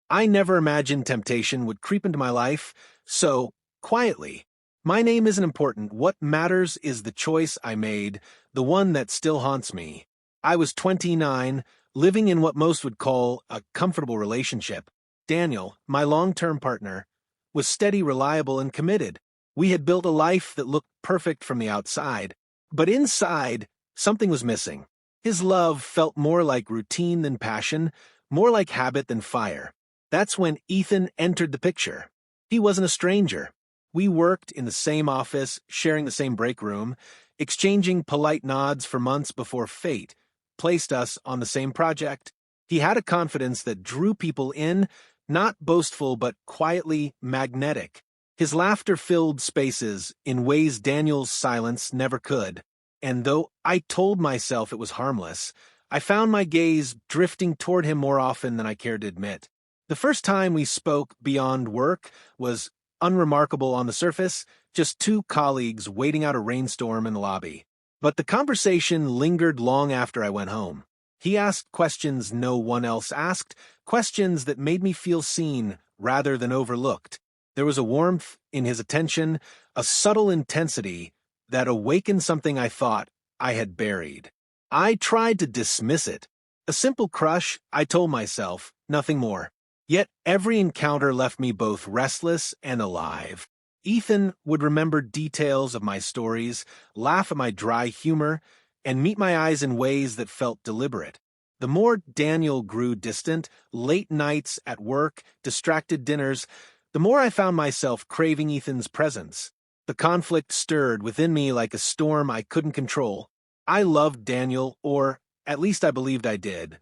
I never imagined temptation would creep into my life so quietly. My name isn't important. What matters is the choice I made, the one that still haunts me. I was 29, living in what most would call a comfortable relationship. Daniel, my long-term partner, was steady, reliable, and committed. We had built a life that looked perfect from the outside, but inside, something was missing. His love felt more like routine than passion, more like habit than fire. That's when Ethan entered the picture. He wasn't a stranger. We worked in the same office, sharing the same break room, exchanging polite nods for months before fate placed us on the same project. He had a confidence that drew people in, not boastful but quietly magnetic. His laughter filled spaces in ways Daniel's silence never could. And though I told myself it was harmless, I found my gaze drifting toward him more often than I cared to admit. The first time we spoke beyond work was unremarkable on the surface, just two colleagues waiting out a rainstorm in the lobby. But the conversation lingered long after I went home. He asked questions no one else asked, questions that made me feel seen rather than overlooked. There was a warmth in his attention, a subtle intensity that awakened something I thought I had buried. I tried to dismiss it. A simple crush, I told myself, nothing more. Yet every encounter left me both restless and alive. Ethan would remember details of my stories, laugh at my dry humor, and meet my eyes in ways that felt deliberate. The more Daniel grew distant, late nights at work, distracted dinners, the more I found myself craving Ethan's presence. The conflict stirred within me like a storm I couldn't control. I loved Daniel, or at least I believed I did.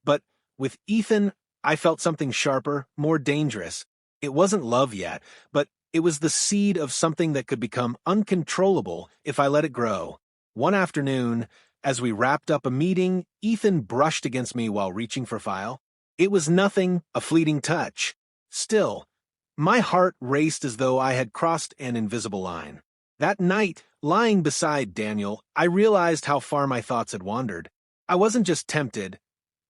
But with Ethan, I felt something sharper, more dangerous. It wasn't love yet, but it was the seed of something that could become uncontrollable if I let it grow. One afternoon, as we wrapped up a meeting, Ethan brushed against me while reaching for a file. It was nothing, a fleeting touch. Still, my heart raced as though I had crossed an invisible line. That night, lying beside Daniel, I realized how far my thoughts had wandered. I wasn't just tempted.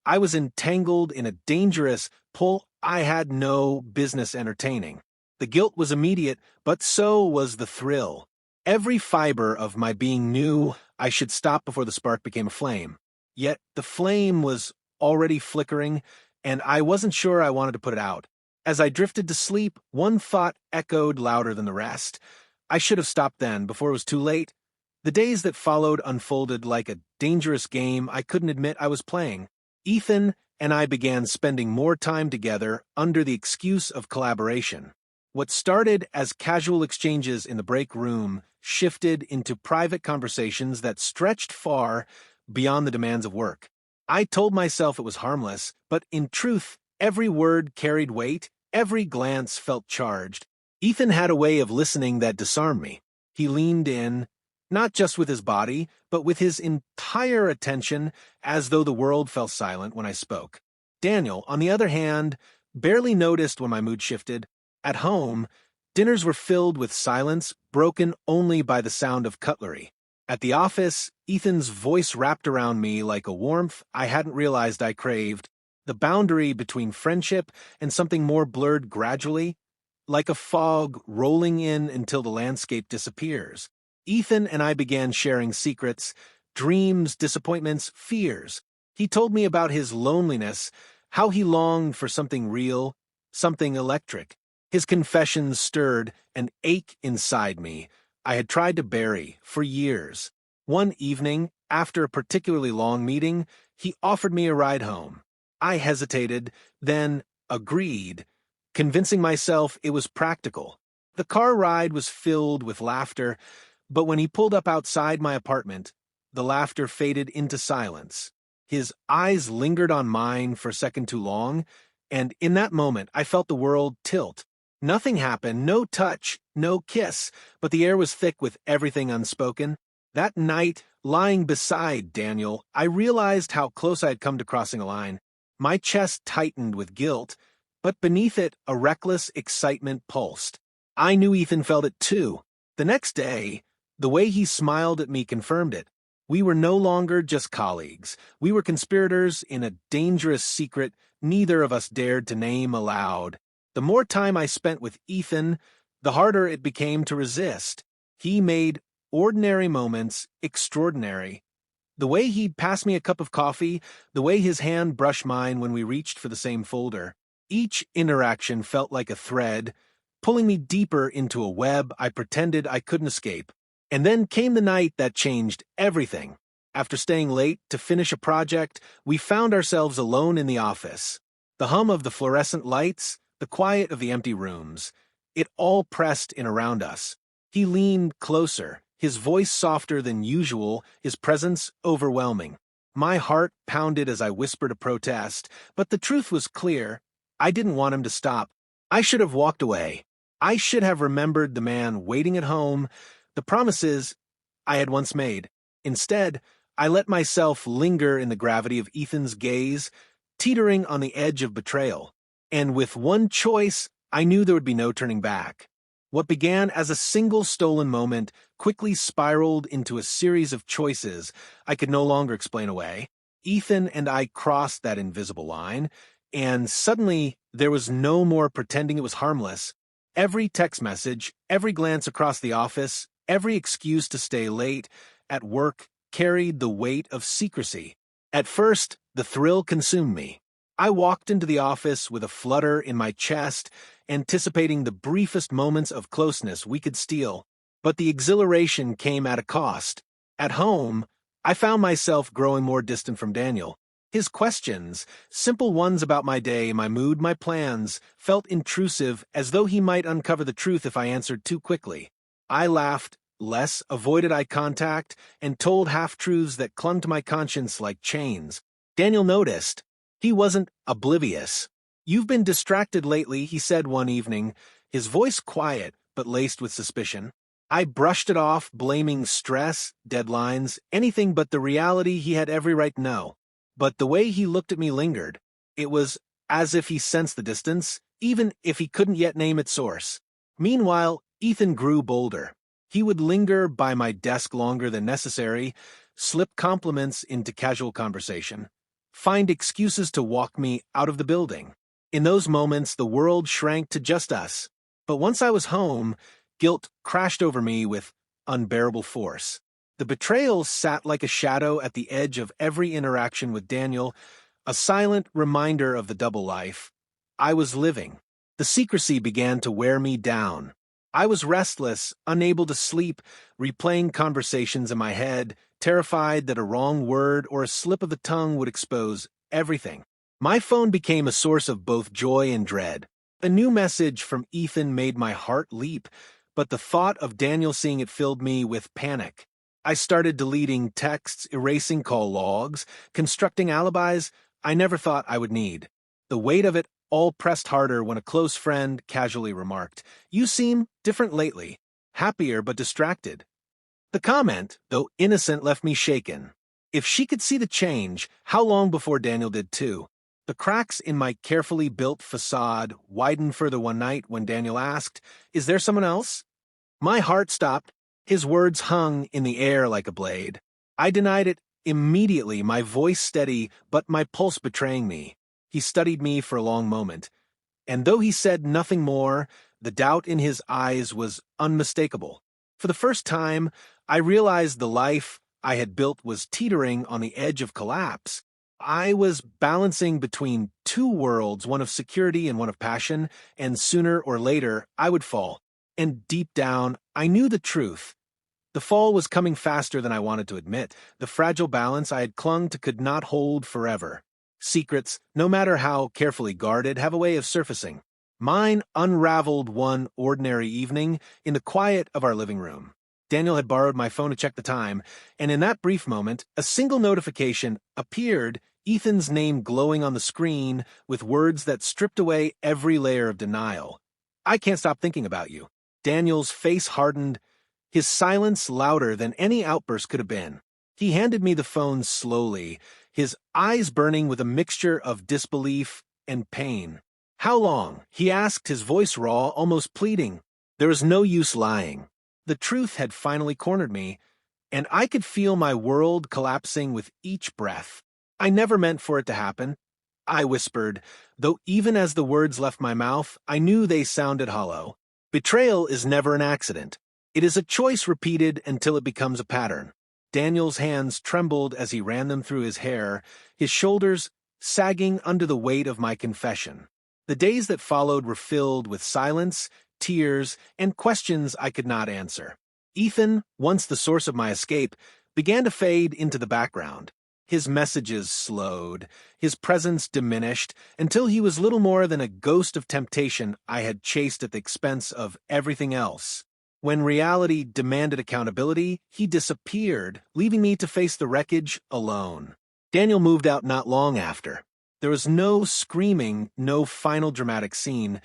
I was entangled in a dangerous pull I had no business entertaining. The guilt was immediate, but so was the thrill. Every fiber of my being knew I should stop before the spark became a flame. Yet the flame was already flickering, and I wasn't sure I wanted to put it out. As I drifted to sleep, one thought echoed louder than the rest. I should have stopped then, before it was too late. The days that followed unfolded like a dangerous game I couldn't admit I was playing. Ethan and I began spending more time together under the excuse of collaboration. What started as casual exchanges in the break room shifted into private conversations that stretched far beyond the demands of work. I told myself it was harmless, but in truth, every word carried weight, every glance felt charged. Ethan had a way of listening that disarmed me. He leaned in, not just with his body, but with his entire attention, as though the world fell silent when I spoke. Daniel, on the other hand, barely noticed when my mood shifted. At home, dinners were filled with silence, broken only by the sound of cutlery. At the office, Ethan's voice wrapped around me like a warmth I hadn't realized I craved. The boundary between friendship and something more blurred gradually, like a fog rolling in until the landscape disappears. Ethan and I began sharing secrets, dreams, disappointments, fears. He told me about his loneliness, how he longed for something real, something electric. His confessions stirred an ache inside me I had tried to bury for years. One evening, after a particularly long meeting, he offered me a ride home. I hesitated, then agreed, convincing myself it was practical. The car ride was filled with laughter, but when he pulled up outside my apartment, the laughter faded into silence. His eyes lingered on mine for a second too long, and in that moment I felt the world tilt. Nothing happened, no touch, no kiss, but the air was thick with everything unspoken. That night, lying beside Daniel, I realized how close I had come to crossing a line. My chest tightened with guilt, but beneath it a reckless excitement pulsed. I knew Ethan felt it too. The next day, the way he smiled at me confirmed it. We were no longer just colleagues. We were conspirators in a dangerous secret neither of us dared to name aloud. The more time I spent with Ethan, the harder it became to resist. He made ordinary moments extraordinary. The way he'd pass me a cup of coffee, the way his hand brushed mine when we reached for the same folder. Each interaction felt like a thread, pulling me deeper into a web I pretended I couldn't escape. And then came the night that changed everything. After staying late to finish a project, we found ourselves alone in the office. The hum of the fluorescent lights, the quiet of the empty rooms, it all pressed in around us. He leaned closer, his voice softer than usual, his presence overwhelming. My heart pounded as I whispered a protest, but the truth was clear. I didn't want him to stop. I should have walked away. I should have remembered the man waiting at home, the promises I had once made. Instead, I let myself linger in the gravity of Ethan's gaze, teetering on the edge of betrayal. And with one choice, I knew there would be no turning back. What began as a single stolen moment quickly spiraled into a series of choices I could no longer explain away. Ethan and I crossed that invisible line, and suddenly there was no more pretending it was harmless. Every text message, every glance across the office, every excuse to stay late at work carried the weight of secrecy. At first, the thrill consumed me. I walked into the office with a flutter in my chest, anticipating the briefest moments of closeness we could steal. But the exhilaration came at a cost. At home, I found myself growing more distant from Daniel. His questions, simple ones about my day, my mood, my plans, felt intrusive, as though he might uncover the truth if I answered too quickly. I laughed less, avoided eye contact, and told half-truths that clung to my conscience like chains. Daniel noticed. He wasn't oblivious. "You've been distracted lately," he said one evening, his voice quiet but laced with suspicion. I brushed it off, blaming stress, deadlines, anything but the reality he had every right to know. But the way he looked at me lingered. It was as if he sensed the distance, even if he couldn't yet name its source. Meanwhile, Ethan grew bolder. He would linger by my desk longer than necessary, slip compliments into casual conversation, find excuses to walk me out of the building. In those moments, the world shrank to just us. But once I was home, guilt crashed over me with unbearable force. The betrayal sat like a shadow at the edge of every interaction with Daniel, a silent reminder of the double life I was living. The secrecy began to wear me down. I was restless, unable to sleep, replaying conversations in my head, terrified that a wrong word or a slip of the tongue would expose everything. My phone became a source of both joy and dread. A new message from Ethan made my heart leap, but the thought of Daniel seeing it filled me with panic. I started deleting texts, erasing call logs, constructing alibis I never thought I would need. The weight of it all pressed harder when a close friend casually remarked, "You seem different lately, happier but distracted." The comment, though innocent, left me shaken. If she could see the change, how long before Daniel did too? The cracks in my carefully built facade widened further one night when Daniel asked, "Is there someone else?" My heart stopped. His words hung in the air like a blade. I denied it immediately, my voice steady, but my pulse betraying me. He studied me for a long moment, and though he said nothing more, the doubt in his eyes was unmistakable. For the first time, I realized the life I had built was teetering on the edge of collapse. I was balancing between two worlds, one of security and one of passion, and sooner or later, I would fall. And deep down, I knew the truth. The fall was coming faster than I wanted to admit. The fragile balance I had clung to could not hold forever. Secrets, no matter how carefully guarded, have a way of surfacing. Mine unraveled one ordinary evening in the quiet of our living room. Daniel had borrowed my phone to check the time, and in that brief moment, a single notification appeared, Ethan's name glowing on the screen with words that stripped away every layer of denial. "I can't stop thinking about you." Daniel's face hardened, his silence louder than any outburst could have been. He handed me the phone slowly, his eyes burning with a mixture of disbelief and pain. "How long?" he asked, his voice raw, almost pleading. There was no use lying. The truth had finally cornered me. and I could feel my world collapsing with each breath. "I never meant for it to happen," I whispered, though even as the words left my mouth, I knew they sounded hollow. Betrayal is never an accident. It is a choice repeated until it becomes a pattern. Daniel's hands trembled as he ran them through his hair, his shoulders sagging under the weight of my confession. The days that followed were filled with silence, tears, and questions I could not answer. Ethan, once the source of my escape, began to fade into the background. His messages slowed, his presence diminished, until he was little more than a ghost of temptation I had chased at the expense of everything else. When reality demanded accountability, he disappeared, leaving me to face the wreckage alone. Daniel moved out not long after. There was no screaming, no final dramatic scene,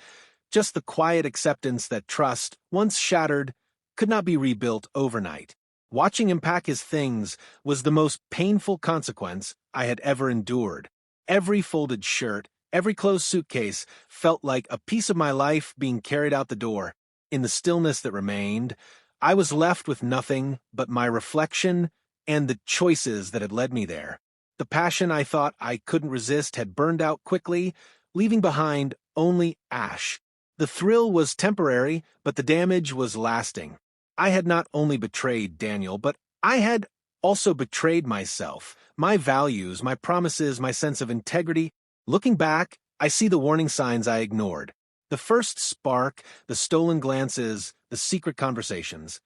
just the quiet acceptance that trust, once shattered, could not be rebuilt overnight. Watching him pack his things was the most painful consequence I had ever endured. Every folded shirt, every closed suitcase felt like a piece of my life being carried out the door. In the stillness that remained, I was left with nothing but my reflection and the choices that had led me there. The passion I thought I couldn't resist had burned out quickly, leaving behind only ash. The thrill was temporary, but the damage was lasting. I had not only betrayed Daniel, but I had also betrayed myself, my values, my promises, my sense of integrity. Looking back, I see the warning signs I ignored. The first spark, the stolen glances, the secret conversations.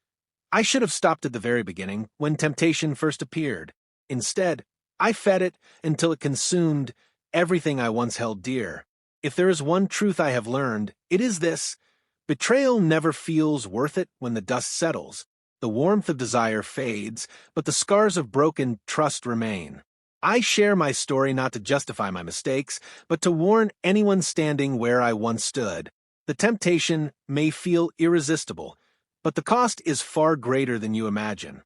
I should have stopped at the very beginning, when temptation first appeared. Instead, I fed it until it consumed everything I once held dear. If there is one truth I have learned, it is this: betrayal never feels worth it when the dust settles. The warmth of desire fades, but the scars of broken trust remain. I share my story not to justify my mistakes, but to warn anyone standing where I once stood. The temptation may feel irresistible, but the cost is far greater than you imagine.